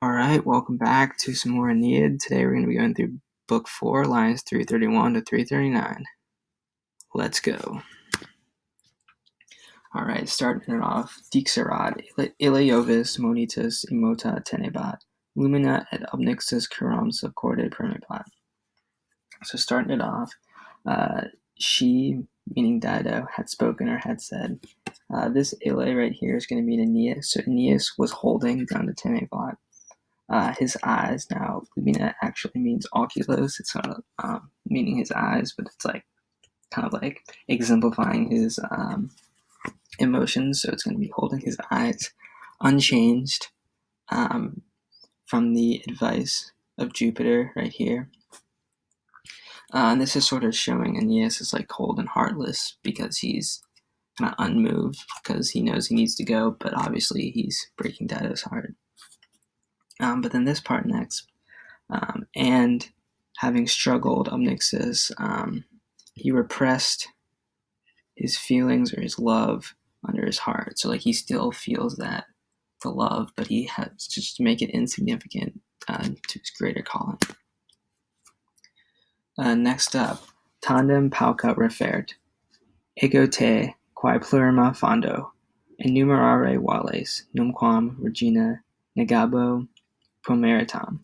Alright, welcome back to some more Aeneid. Today we're going to be going through Book 4, lines 331 to 339. Let's go. Alright, starting it off. Deke Arathi, Iliovus monitus immota tenebat, lumina et obnixus curam subcorde permebat. So starting it off, she, meaning Dido, had spoken or had said. This Ile right here is going to mean Aeneas. So Aeneas was holding down the tenebat. His eyes. Now, lumina actually means oculos. It's not meaning his eyes, but it's like kind of like exemplifying his emotions. So it's going to be holding his eyes unchanged from the advice of Jupiter right here. And this is sort of showing Aeneas is like cold and heartless because he's kind of unmoved because he knows he needs to go, but obviously he's breaking Dido's heart. But then this part next, and having struggled, Obnixus, he repressed his feelings or his love under his heart. So like he still feels the love, but he has to just make it insignificant to his greater calling. Next up, Tanden Powell refert, ego te quae plurima fondo, enumerare vales, numquam regina negabo pomeritam.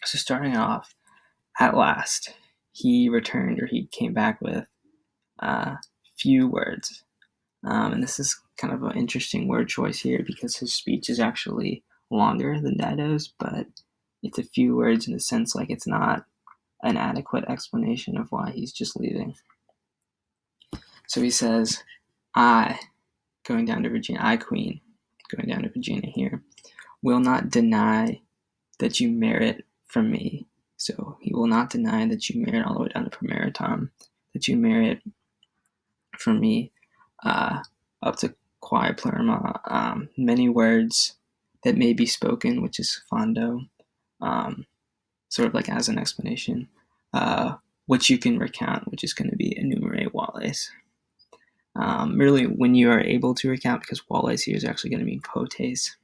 So starting off, at last, he returned, or he came back with few words. And this is kind of an interesting word choice here because his speech is actually longer than Dido's, but it's a few words in a sense like it's not an adequate explanation of why he's just leaving. So he says, I, going down to Virginia, I, Queen, going down to Virginia here, will not deny that you merit from me. So he will not deny that you merit all the way down to Pomeritum, that you merit from me up to quae plurima, many words that may be spoken, which is fondo, sort of like as an explanation, which you can recount, which is going to be enumerate vales. Really, when you are able to recount, because vales here is actually going to mean potes.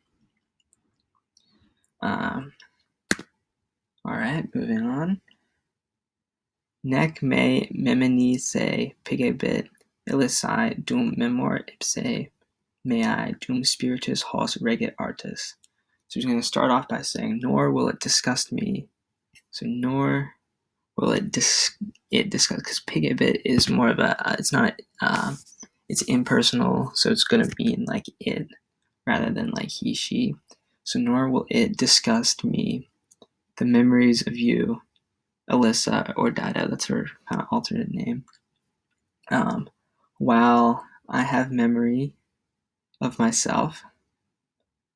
Alright, moving on. Nec me memini se pigebit illici dum memor ipse mei dum spiritus hos regit artis. So he's going to start off by saying, nor will it disgust me. So nor will it disgust, because pigebit is more of a, it's not, it's impersonal, so it's going to mean like it, rather than like he, she. So nor will it disgust me, the memories of you, Alyssa, or Dido, that's her kind of alternate name. While I have memory of myself,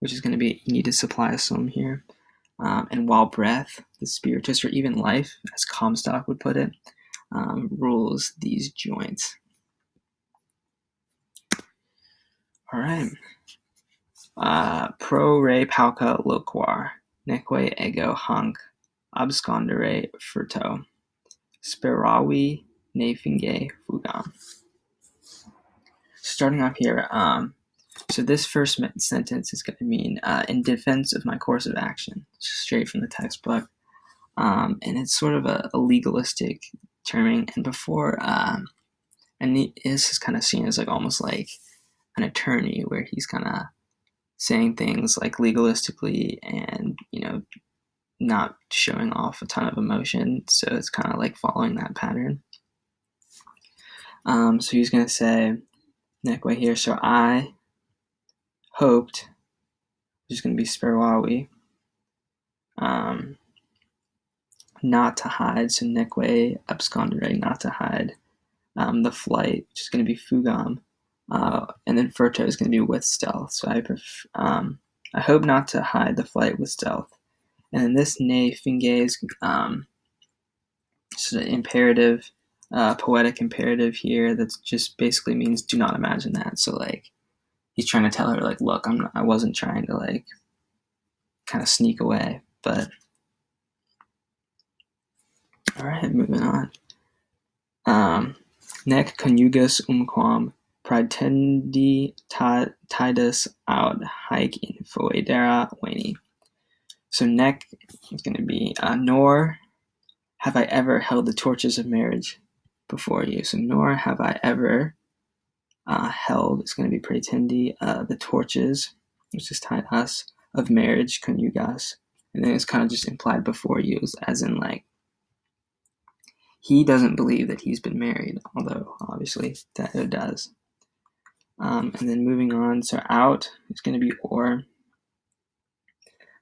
which is going to be, you need to supply a sum here, and while breath, the spiritus, or even life, as Comstock would put it, rules these joints. All right. Pro re pauca loquar, neque ego hanc abscondere furto, speravi ne finge fugam. Starting off here, so this first sentence is going to mean in defense of my course of action, straight from the textbook, and it's sort of a legalistic terming. And before, Aeneas is kind of seen as like almost like an attorney, where he's kind of saying things like legalistically and not showing off a ton of emotion. So it's kind of like following that pattern. So he's going to say neque here. So I hoped, which is going to be speravi, not to hide. So neque abscondere, not to hide, the flight, which is going to be fugam, and then furto is going to be with stealth. So I hope not to hide the flight with stealth. And then this ne finge is sort of imperative, poetic imperative here. That just basically means do not imagine that. So like he's trying to tell her like, look, I wasn't trying to like kind of sneak away. But all right, moving on. Nec conjugus umquam praetendi tidus aut haec in foedera veni. So neck is going to be nor have I ever held the torches of marriage before you. So nor have I ever held, it's going to be pretendi, the torches, which is tied us, of marriage, konyugas. And then it's kind of just implied before you, as in like, he doesn't believe that he's been married, although obviously Dado does. And then moving on, so out is going to be or.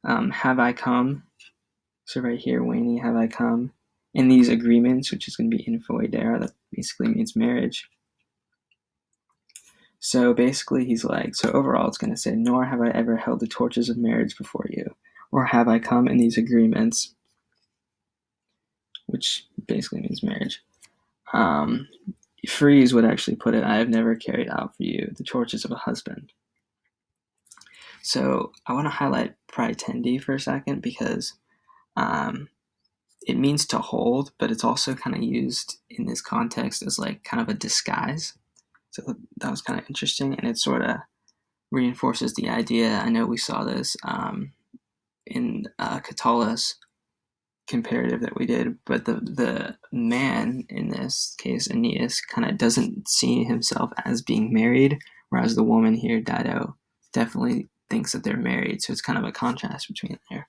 Have I come? So right here, Wayne, have I come? In these agreements, which is going to be infoidera, that basically means marriage. So basically he's like, so overall it's going to say, nor have I ever held the torches of marriage before you, or have I come in these agreements, which basically means marriage. Freeze would actually put it, I have never carried out for you the torches of a husband. So I want to highlight praetendi for a second because it means to hold, but it's also kind of used in this context as like kind of a disguise. So that was kind of interesting, and it sort of reinforces the idea. I know we saw this in Catala's comparative that we did, but the man in this case, Aeneas, kind of doesn't see himself as being married, whereas the woman here, Dido, definitely thinks that they're married. So it's kind of a contrast between there.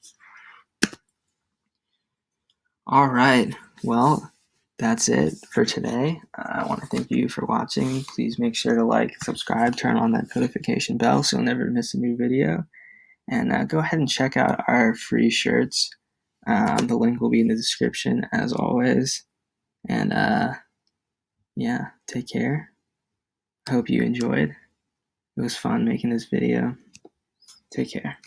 All right, well, that's it for today. I want to thank you for watching. Please make sure to like, subscribe, turn on that notification bell so you'll never miss a new video. And go ahead and check out our free shirts. The link will be in the description as always. And yeah, take care. I hope you enjoyed. It was fun making this video. Take care.